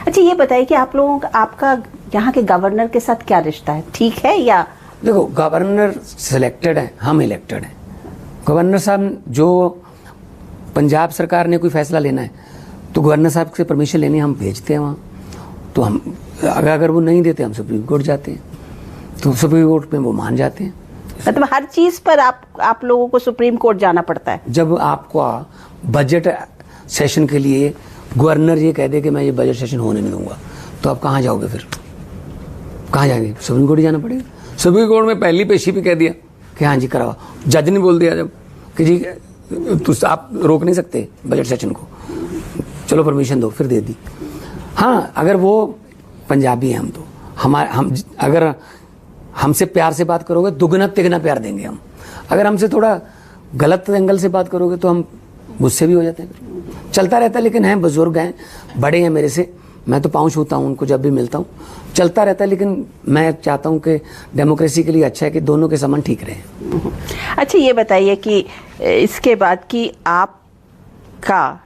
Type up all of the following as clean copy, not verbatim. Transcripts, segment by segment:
अच्छा ये बताइए कि आप लोगों का, आपका यहाँ के गवर्नर के साथ क्या रिश्ता है, ठीक है या? देखो, गवर्नर सिलेक्टेड है, हम इलेक्टेड हैं। गवर्नर साहब, जो पंजाब सरकार ने कोई फैसला लेना है तो गवर्नर साहब से परमिशन लेने हम भेजते हैं वहाँ। तो हम अगर वो नहीं देते हम सुप्रीम कोर्ट जाते हैं, तो सुप्रीम कोर्ट में वो मान जाते हैं। मतलब हर चीज पर आप लोगों को सुप्रीम कोर्ट जाना पड़ता है? जब आपका बजट सेशन के लिए गवर्नर ये कह दे कि मैं ये बजट सेशन होने नहीं दूंगा, तो आप कहाँ जाओगे? फिर कहाँ जाएंगे? सुप्रीम कोर्ट ही जाना पड़ेगा। सुप्रीम कोर्ट में पहली पेशी पे कह दिया कि हाँ जी करवा, जज ने बोल दिया जब कि जी तो आप रोक नहीं सकते बजट सेशन को, चलो परमिशन दो, फिर दे दी। हाँ, अगर वो पंजाबी हैं तो हम अगर हमसे प्यार से बात करोगे दुगना तिगना प्यार देंगे हम। अगर हमसे थोड़ा गलत एंगल से बात करोगे तो हम गुस्से भी हो जाते हैं। चलता रहता है, लेकिन हैं बुजुर्ग हैं, बड़े हैं मेरे से, मैं तो पाँव छूता हूँ उनको जब भी मिलता हूँ। चलता रहता है, लेकिन मैं चाहता हूँ कि डेमोक्रेसी के लिए अच्छा है कि दोनों के संबंध ठीक रहे। अच्छा ये बताइए कि इसके बाद कि आपका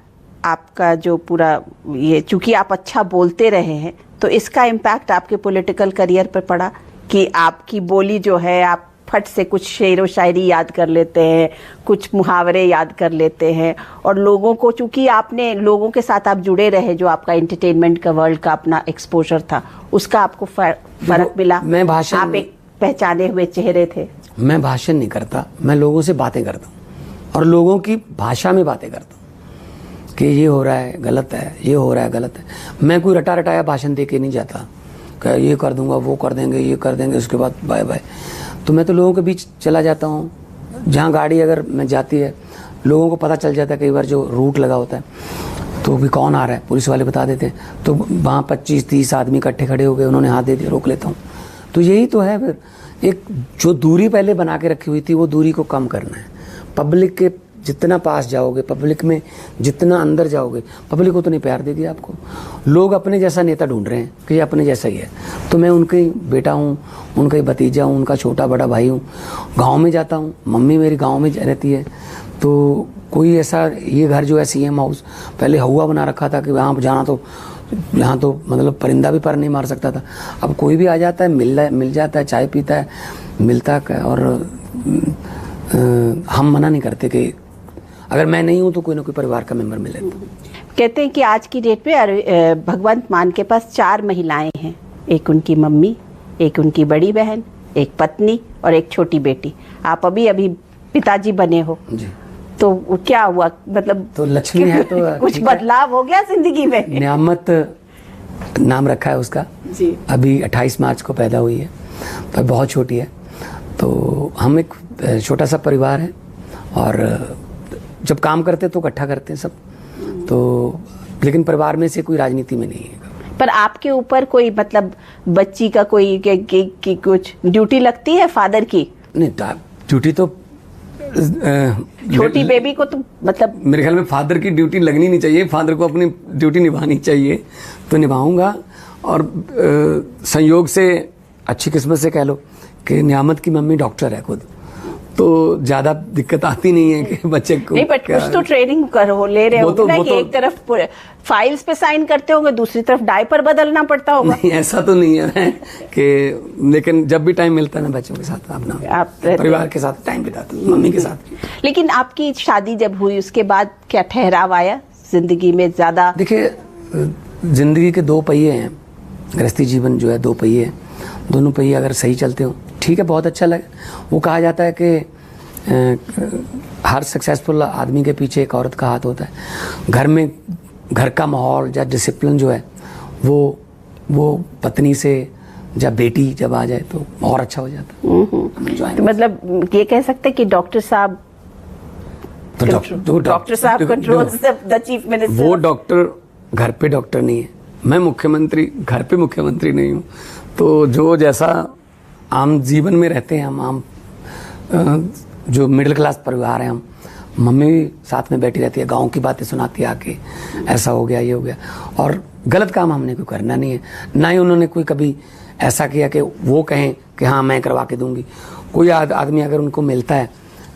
जो पूरा ये, चूंकि आप अच्छा बोलते रहे हैं, तो इसका इम्पैक्ट आपके पॉलिटिकल करियर पर पड़ा कि आपकी बोली जो है, आप फट से कुछ शेर व शायरी याद कर लेते हैं, कुछ मुहावरे याद कर लेते हैं, और लोगों को, चूंकि आपने लोगों के साथ आप जुड़े रहे, जो आपका एंटरटेनमेंट का वर्ल्ड का अपना एक्सपोजर था, उसका आपको फर्क मिला? मैं भाषण, आप एक पहचाने हुए चेहरे थे। मैं भाषण नहीं करता, मैं लोगों से बातें करता हूँ और लोगों की भाषा में बातें करता हूँ कि ये हो रहा है गलत है, ये हो रहा है गलत है। मैं कोई रटा रटाया भाषण दे के नहीं जाता कि ये कर दूंगा, वो कर देंगे, ये कर देंगे, उसके बाद बाय बाय। तो मैं तो लोगों के बीच चला जाता हूँ, जहाँ गाड़ी अगर मैं जाती है, लोगों को पता चल जाता है कई बार जो रूट लगा होता है, तो भी कौन आ रहा है पुलिस वाले बता देते हैं, तो वहाँ 25-30 आदमी इकट्ठे खड़े हो गए, उन्होंने हाथ दे दिया, रोक लेता हूँ। तो यही तो है, फिर एक जो दूरी पहले बना के रखी हुई थी वो दूरी को कम करना है। पब्लिक के जितना पास जाओगे, पब्लिक में जितना अंदर जाओगे, पब्लिक उतनी प्यार देगी आपको। लोग अपने जैसा नेता ढूंढ रहे हैं कि ये अपने जैसा ही है, तो मैं उनका ही बेटा हूँ, उनका ही भतीजा हूँ, उनका छोटा बड़ा भाई हूँ। गांव में जाता हूँ, मम्मी मेरी गांव में रहती है, तो कोई ऐसा, ये घर जो है CM हाउस पहले हवा बना रखा था कि वहाँ जाना तो यहाँ तो मतलब परिंदा भी पर नहीं मार सकता था। अब कोई भी आ जाता है, मिल जाता है, चाय पीता है, मिलता है, और हम मना नहीं करते कि अगर मैं नहीं हूं तो कोई ना कोई परिवार का मेंबर मिले। कहते हैं कि आज की डेट में भगवंत मान के पास 4 महिलाएं हैं, एक उनकी मम्मी, एक उनकी बड़ी बहन, एक पत्नी और एक छोटी बेटी। आप अभी पिताजी बने हो जी, तो क्या हुआ, मतलब तो लक्ष्मी है तो कुछ बदलाव हो गया जिंदगी में? नियामत नाम रखा है उसका जी। अभी 28 मार्च को पैदा हुई है, तो बहुत छोटी है। तो हम एक छोटा सा परिवार है, और जब काम करते तो इकट्ठा करते हैं सब, तो लेकिन परिवार में से कोई राजनीति में नहीं है। पर आपके ऊपर कोई, मतलब बच्ची का कोई की कुछ ड्यूटी लगती है फादर की? नहीं, ड्यूटी तो छोटी बेबी को तो मतलब मेरे ख्याल में फादर की ड्यूटी लगनी नहीं चाहिए, फादर को अपनी ड्यूटी निभानी चाहिए, तो निभाऊंगा। और संयोग से, अच्छी किस्मत से कह लो कि नियामत की मम्मी डॉक्टर है खुद, तो ज्यादा दिक्कत आती नहीं है कि बच्चे को। नहीं, बट कुछ तो ट्रेनिंग ले रहे होंगे ना, कि एक तरफ फाइल्स पे साइन करते होंगे, दूसरी तरफ डायपर बदलना पड़ता होगा। नहीं, ऐसा तो नहीं है कि, लेकिन जब भी टाइम मिलता है मैं बच्चों के साथ, अपना परिवार के साथ टाइम बिताता हूँ, मम्मी के साथ। लेकिन आपकी शादी जब हुई उसके बाद क्या ठहराव आया जिंदगी में ज्यादा? देखिए, जिंदगी के 2 पहिए हैं, गृहस्थी जीवन जो है 2 पहिए हैं, दोनों पहिए अगर सही चलते हो ठीक है, बहुत अच्छा लगे। वो कहा जाता है कि हर सक्सेसफुल आदमी के पीछे एक औरत का हाथ होता है। घर में, घर का माहौल या डिसिप्लिन जो है वो पत्नी से या बेटी जब आ जाए तो और अच्छा हो जाता है। तो मतलब ये कह सकते हैं कि डॉक्टर साहब कंट्रोल्स द चीफ मिनिस्टर। वो डॉक्टर घर पे डॉक्टर नहीं है, मैं मुख्यमंत्री घर पे मुख्यमंत्री नहीं हूँ। तो जो जैसा आम जीवन में रहते हैं हम, आम जो मिडिल क्लास परिवार है हम, मम्मी भी साथ में बैठी रहती है, गांव की बातें सुनाती है आके, ऐसा हो गया, ये हो गया, और गलत काम हमने कोई करना नहीं है। ना ही उन्होंने कोई कभी ऐसा किया कि वो कहें कि हाँ मैं करवा के दूंगी। कोई आदमी अगर उनको मिलता है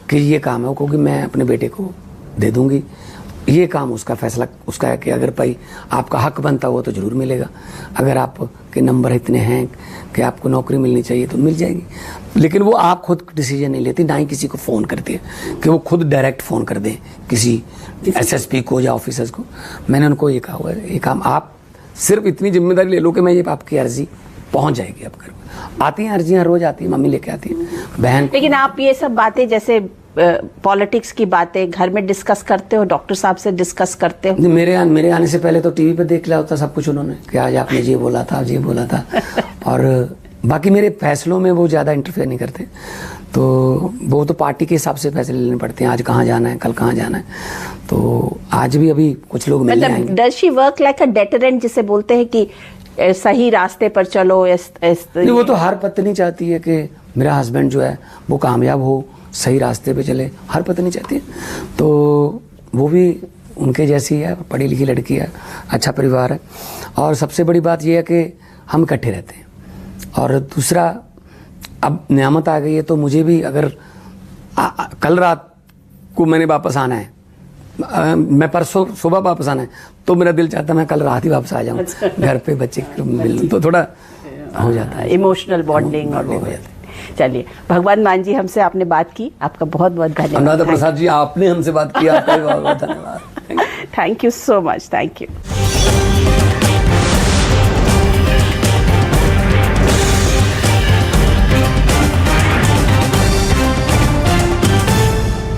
कि ये काम है, वो कहोगे मैं अपने बेटे को दे दूंगी, ये काम उसका फैसला उसका है कि अगर भाई आपका हक बनता हो तो जरूर मिलेगा, अगर आपके नंबर इतने हैं कि आपको नौकरी मिलनी चाहिए तो मिल जाएगी। लेकिन वो आप खुद डिसीजन नहीं लेती, ना ही किसी को फ़ोन करती है कि वो खुद डायरेक्ट फ़ोन कर दें किसी एसएसपी को या ऑफिसर्स को। मैंने उनको ये कहा हुआ है, ये काम आप सिर्फ इतनी जिम्मेदारी ले लो कि मैं ये आपकी अर्जी पहुंच जाएगी आप घर में। आती हैं अर्जियाँ, रोज़ आती हैं, मम्मी लेके आती है, बहन। लेकिन आप ये सब बातें जैसे पॉलिटिक्स की बातें घर में डिस्कस करते हो, डॉक्टर साहब से डिस्कस करते हो? मेरे आने से पहले तो टीवी पे देख लिया होता सब कुछ उन्होंने कि आज आपने ये बोला था, ये बोला था। और बाकी मेरे फैसलों में वो ज़्यादा इंटरफेयर नहीं करते, तो वो तो पार्टी के हिसाब से फैसले लेने पड़ते हैं, आज कहाँ जाना है, कल कहाँ जाना है। तो आज भी अभी कुछ लोग मिलने आएंगे। Does she work like a deterrent, जिसे बोलते हैं कि सही रास्ते पर चलो? नहीं, वो तो हर पत्नी चाहती है कि मेरा हस्बैंड जो है वो कामयाब हो, सही रास्ते पे चले, हर पत्नी चाहती है। तो वो भी उनके जैसी है, पढ़ी लिखी लड़की है, अच्छा परिवार है। और सबसे बड़ी बात यह है कि हम इकट्ठे रहते हैं। और दूसरा, अब नियामत आ गई है तो मुझे भी अगर कल रात को मैंने वापस आना है, मैं परसों सुबह वापस आना है, तो मेरा दिल चाहता है मैं कल रात ही वापस आ जाऊँ घर पे, बच्चे को मिल लूँ, तो थोड़ा हो जाता है, इमोशनल बॉन्डिंग हो जाता है। चलिए, भगवान मान जी, हमसे आपने बात की, आपका बहुत बहुत धन्यवाद। अनुराधा प्रसाद जी, आपने हमसे बात की, आपका भी बहुत बहुत धन्यवाद। Thank you so much, thank you.